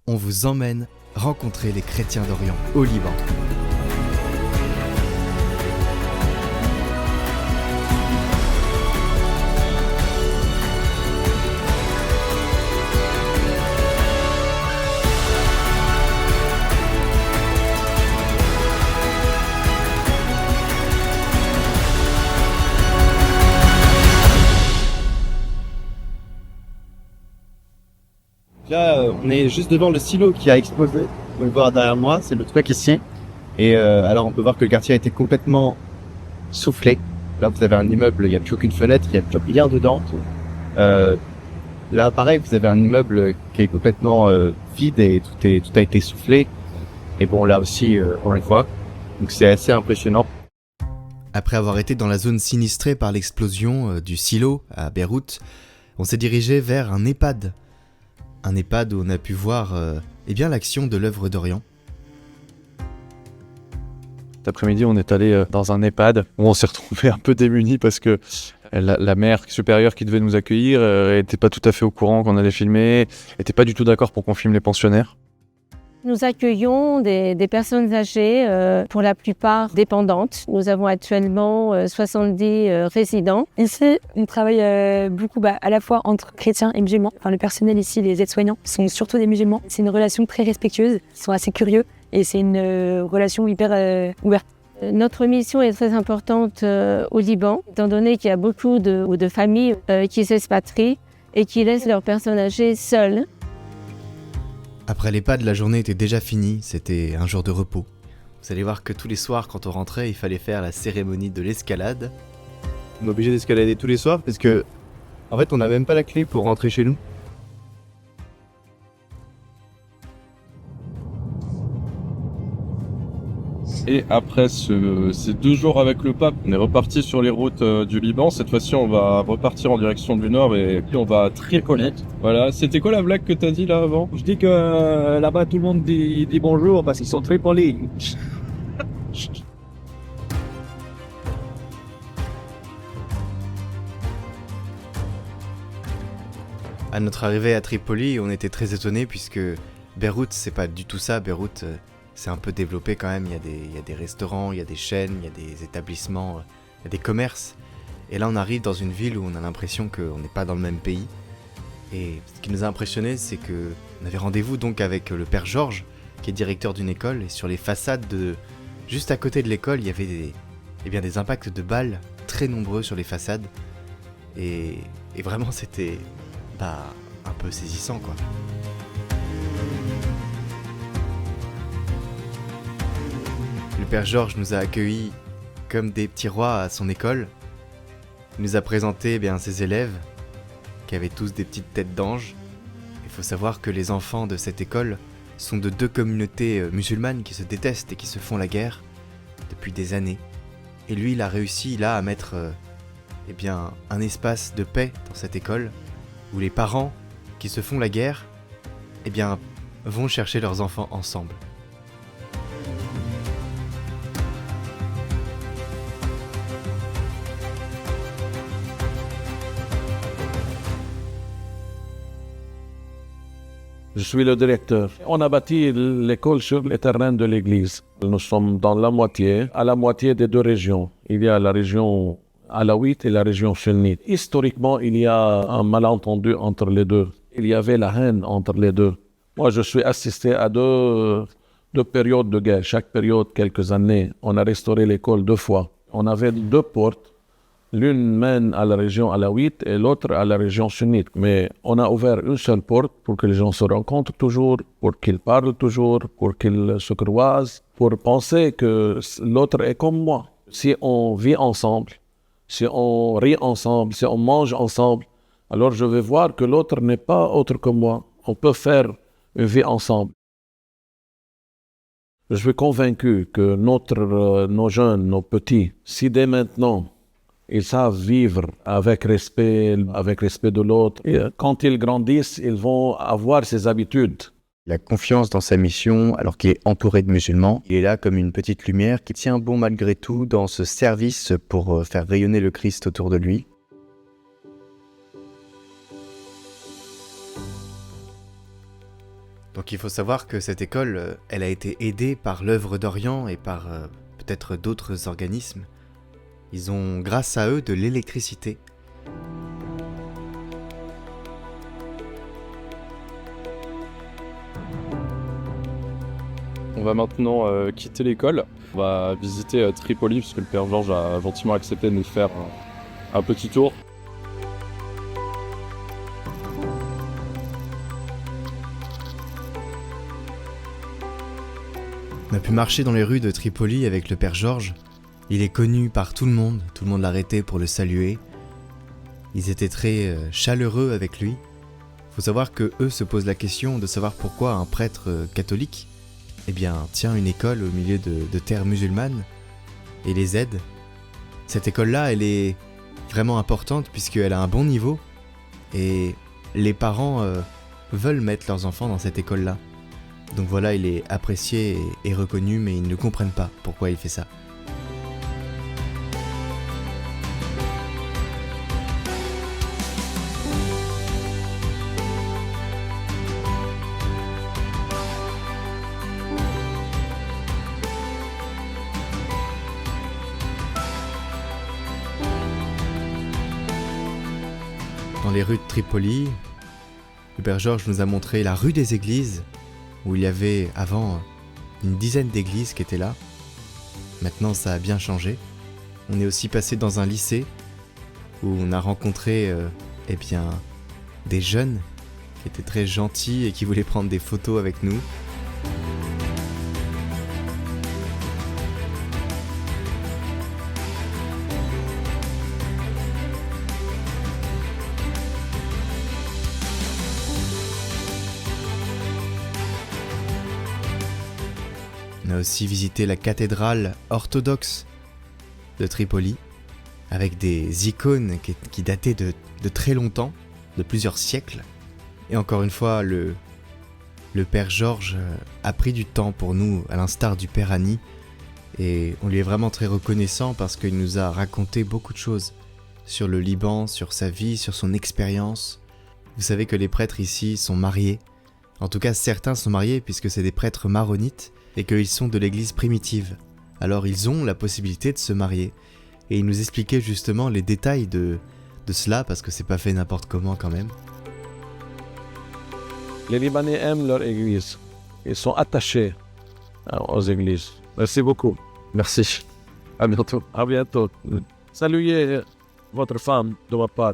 on vous emmène rencontrer les chrétiens d'Orient au Liban. Là, on est juste devant le silo qui a explosé. Vous pouvez le voir derrière moi, c'est le truc ici. Et alors, on peut voir que le quartier a été complètement soufflé. Là, vous avez un immeuble, il n'y a plus aucune fenêtre, il n'y a plus rien dedans. Là, pareil, vous avez un immeuble qui est complètement vide et tout a été soufflé. Et bon, là aussi, on le voit. Donc, c'est assez impressionnant. Après avoir été dans la zone sinistrée par l'explosion du silo à Beyrouth, on s'est dirigé vers un EHPAD. Un EHPAD où on a pu voir l'action de l'œuvre d'Orient. Cet après-midi, on est allé dans un EHPAD où on s'est retrouvé un peu démunis parce que la mère supérieure qui devait nous accueillir n'était pas tout à fait au courant qu'on allait filmer, n'était pas du tout d'accord pour qu'on filme les pensionnaires. Nous accueillons des personnes âgées, pour la plupart dépendantes. Nous avons actuellement 70 résidents. Ici, on travaille beaucoup à la fois entre chrétiens et musulmans. Enfin, le personnel ici, les aides-soignants, sont surtout des musulmans. C'est une relation très respectueuse, ils sont assez curieux et c'est une relation hyper ouverte. Notre mission est très importante au Liban, étant donné qu'il y a beaucoup de familles qui s'expatrient et qui laissent leurs personnes âgées seules. Après l'EHPAD, la journée était déjà finie, c'était un jour de repos. Vous allez voir que tous les soirs, quand on rentrait, il fallait faire la cérémonie de l'escalade. On est obligé d'escalader tous les soirs parce que, en fait, on n'a même pas la clé pour rentrer chez nous. Et après ces 2 jours avec le pape, on est reparti sur les routes du Liban. Cette fois-ci, on va repartir en direction du nord et puis on va à Tripoli. Voilà, c'était quoi la blague que t'as dit là avant? Je dis que là-bas tout le monde dit bonjour parce qu'ils sont très polis. À notre arrivée à Tripoli, on était très étonnés puisque Beyrouth, c'est pas du tout ça. Beyrouth, c'est un peu développé quand même. Il y a des restaurants, il y a des chaînes, il y a des établissements, il y a des commerces. Et là, on arrive dans une ville où on a l'impression qu'on n'est pas dans le même pays. Et ce qui nous a impressionnés, c'est qu'on avait rendez-vous donc avec le père Georges, qui est directeur d'une école. Et sur les façades, juste à côté de l'école, il y avait des impacts de balles très nombreux sur les façades. Et vraiment, c'était un peu saisissant, quoi. Le père Georges nous a accueillis comme des petits rois à son école. Il nous a présenté ses élèves, qui avaient tous des petites têtes d'anges. Il faut savoir que les enfants de cette école sont de 2 communautés musulmanes qui se détestent et qui se font la guerre depuis des années. Et lui, il a réussi là à mettre un espace de paix dans cette école, où les parents qui se font la guerre vont chercher leurs enfants ensemble. Je suis le directeur. On a bâti l'école sur les terrains de l'église. Nous sommes dans à la moitié des 2 régions. Il y a la région alawite et la région sunnite. Historiquement, il y a un malentendu entre les deux. Il y avait la haine entre les deux. Moi, je suis assisté à deux périodes de guerre. Chaque période, quelques années, on a restauré l'école 2 fois. On avait 2 portes. L'une mène à la région alawite et l'autre à la région sunnite. Mais on a ouvert une seule porte pour que les gens se rencontrent toujours, pour qu'ils parlent toujours, pour qu'ils se croisent, pour penser que l'autre est comme moi. Si on vit ensemble, si on rit ensemble, si on mange ensemble, alors je vais voir que l'autre n'est pas autre que moi. On peut faire une vie ensemble. Je suis convaincu que nos jeunes, nos petits, si dès maintenant, ils savent vivre avec respect de l'autre. Et quand ils grandissent, ils vont avoir ces habitudes. Il a confiance dans sa mission alors qu'il est entouré de musulmans. Il est là comme une petite lumière qui tient bon malgré tout dans ce service pour faire rayonner le Christ autour de lui. Donc il faut savoir que cette école, elle a été aidée par l'œuvre d'Orient et par peut-être d'autres organismes. Ils ont, grâce à eux, de l'électricité. On va maintenant quitter l'école. On va visiter Tripoli, puisque le père Georges a gentiment accepté de nous faire un petit tour. On a pu marcher dans les rues de Tripoli avec le père Georges. Il est connu par tout le monde l'arrêtait pour le saluer. Ils étaient très chaleureux avec lui. Faut savoir que eux se posent la question de savoir pourquoi un prêtre catholique tient une école au milieu de terres musulmanes et les aide. Cette école-là, elle est vraiment importante puisqu'elle a un bon niveau et les parents veulent mettre leurs enfants dans cette école-là. Donc voilà, il est apprécié et reconnu, mais ils ne comprennent pas pourquoi il fait ça. Dans les rues de Tripoli, le père Georges nous a montré la rue des églises, où il y avait avant une dizaine d'églises qui étaient là. Maintenant, ça a bien changé. On est aussi passé dans un lycée où on a rencontré des jeunes qui étaient très gentils et qui voulaient prendre des photos avec nous. On a aussi visité la cathédrale orthodoxe de Tripoli, avec des icônes qui dataient de très longtemps, de plusieurs siècles. Et encore une fois, le père Georges a pris du temps pour nous, à l'instar du père Annie, et on lui est vraiment très reconnaissant parce qu'il nous a raconté beaucoup de choses sur le Liban, sur sa vie, sur son expérience. Vous savez que les prêtres ici sont mariés. En tout cas, certains sont mariés puisque c'est des prêtres maronites et qu'ils sont de l'église primitive. Alors ils ont la possibilité de se marier. Et il nous expliquait justement les détails de cela parce que c'est pas fait n'importe comment quand même. Les Libanais aiment leur église. Ils sont attachés aux églises. Merci beaucoup. Merci. À bientôt. À bientôt. Saluez votre femme de ma part.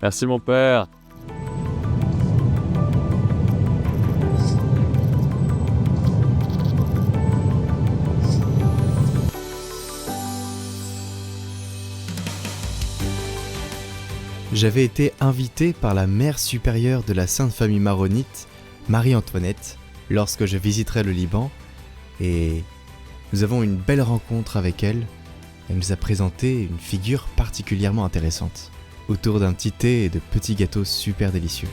Merci mon père. J'avais été invité par la mère supérieure de la Sainte Famille maronite, Marie-Antoinette, lorsque je visiterai le Liban, et nous avons une belle rencontre avec elle. Elle nous a présenté une figure particulièrement intéressante, autour d'un petit thé et de petits gâteaux super délicieux.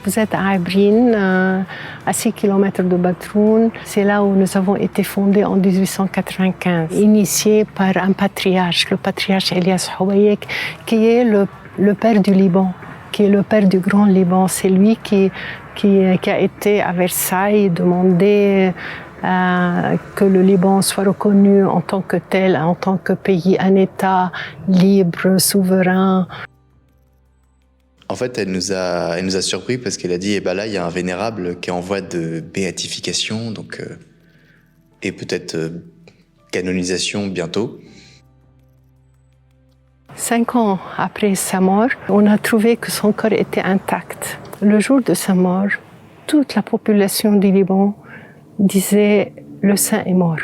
Vous êtes à Abrin, à 6 km de Batroun. C'est là où nous avons été fondés en 1895, initiés par un patriarche, le patriarche Elias Houayek, qui est le père du Liban, qui est le père du Grand Liban. C'est lui qui a été à Versailles demander que le Liban soit reconnu en tant que tel, en tant que pays, un État libre, souverain. En fait, elle nous a surpris parce qu'elle a dit, là, il y a un vénérable qui est en voie de béatification, donc, et peut-être canonisation bientôt. 5 ans après sa mort, on a trouvé que son corps était intact. Le jour de sa mort, toute la population du Liban disait « le saint est mort ».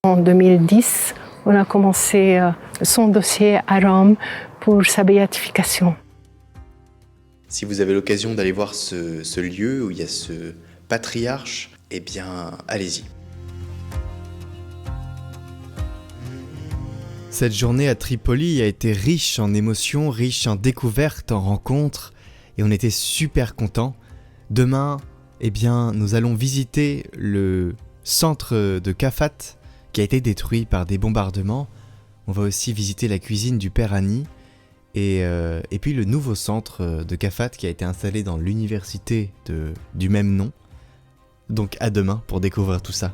En 2010, on a commencé son dossier à Rome pour sa béatification. Si vous avez l'occasion d'aller voir ce lieu où il y a ce patriarche, allez-y. Cette journée à Tripoli a été riche en émotions, riche en découvertes, en rencontres, et on était super contents. Demain, nous allons visiter le centre de Cafat, qui a été détruit par des bombardements. On va aussi visiter la cuisine du père Annie et puis le nouveau centre de CAFAT qui a été installé dans l'université du même nom. Donc à demain pour découvrir tout ça.